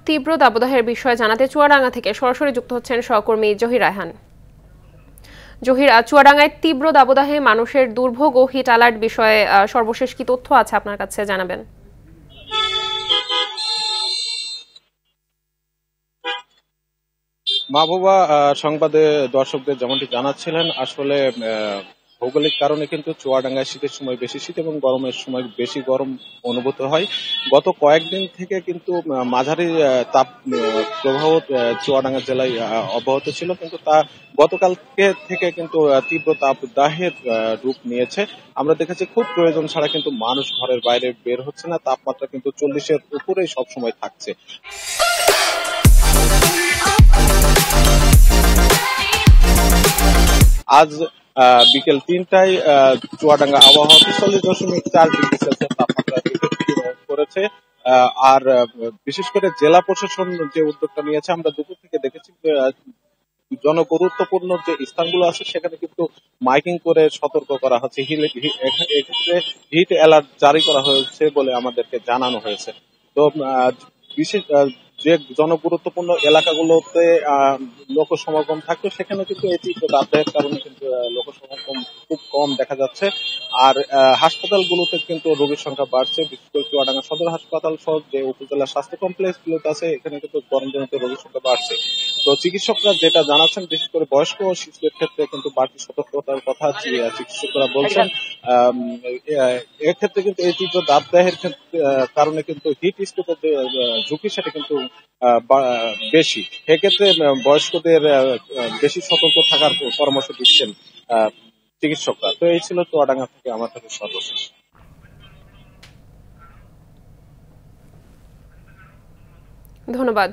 তীব্র দাবদাহের বিষয়ে জানাতে চুয়াডাঙ্গা থেকে সরাসরি যুক্ত হচ্ছেন সহকর্মী জহির রায়হান। জহির, চুয়াডাঙ্গায় তীব্র দাবদাহে মানুষের দুর্ভোগ ও হিট অ্যালার্ট বিষয়ে সর্বশেষ কি তথ্য আছে আপনার কাছে জানাবেন? মাহবুবা, সংবাদে দর্শকদের যেমনটি জানাচ্ছিলেন, আসলে ভৌগোলিক কারণে কিন্তু চুয়াডাঙ্গায় শীতের সময় বেশি শীত এবং গরমের সময় বেশি গরম অনুভূত হয়। গত কয়েকদিন থেকে কিন্তু মাঝারি তাপ প্রবাহ চুয়াডাঙ্গা জেলায় অব্যাহত ছিল, কিন্তু তা গতকালকে থেকে কিন্তু তীব্র তাপদাহের রূপ নিয়েছে। আমরা দেখেছি খুব প্রয়োজন ছাড়া কিন্তু মানুষ ঘরের বাইরে বের হচ্ছে না। তাপমাত্রা কিন্তু 40-এর উপরেই সবসময় থাকছে। আজ বিকেল 3টায় চুয়াডাঙ্গা আবহাওয়া 43.4 ডিগ্রি সেলসিয়াস তাপমাত্রা করেছে। আর বিশেষ করে জেলা প্রশাসন যে উদ্যোগটা নিয়েছে, আমরা দুপুর থেকে দেখেছি জনগুরুত্বপূর্ণ যে স্থানগুলো আছে সেখানে কিন্তু মাইকিং করে সতর্ক করা হচ্ছে। এক্ষেত্রে হিট অ্যালার্ট জারি করা হয়েছে বলে আমাদেরকে জানানো হয়েছে। তো বিশেষ যে জনগুরুত্বপূর্ণ এলাকাগুলোতে লোক সমাগম থাকতো সেখানে কিন্তু এই তীব্র দাবদাহের কারণে কিন্তু লোক সমাগম খুব কম দেখা যাচ্ছে। আর হাসপাতালগুলোতে কিন্তু রোগীর সংখ্যা বাড়ছে, বিশেষ করে চুয়াডাঙ্গা সদর হাসপাতাল সহ যে উপজেলা স্বাস্থ্য কমপ্লেক্স গুলোতে আছে এখানে কিন্তু গরমজনিত রোগীর সংখ্যা বাড়ছে। তো চিকিৎসকরা যেটা জানাচ্ছেন, বিশেষ করে বয়স্ক ও শিশুদের ক্ষেত্রে কিন্তু বাড়তি সতর্কতার কথা চিকিৎসকরা বলছেন। এক্ষেত্রে কিন্তু এই তীব্র দাবদাহের কারণে কিন্তু হিট স্ট্রোকের যে ঝুঁকি সেটা কিন্তু বেশি। এক্ষেত্রে বয়স্কদের বেশি সতর্ক থাকার পরামর্শ দিচ্ছেন চিকিৎসকরা। তো এই ছিল চুয়াডাঙ্গা থেকে আমার কাছে সর্বশেষ। ধন্যবাদ।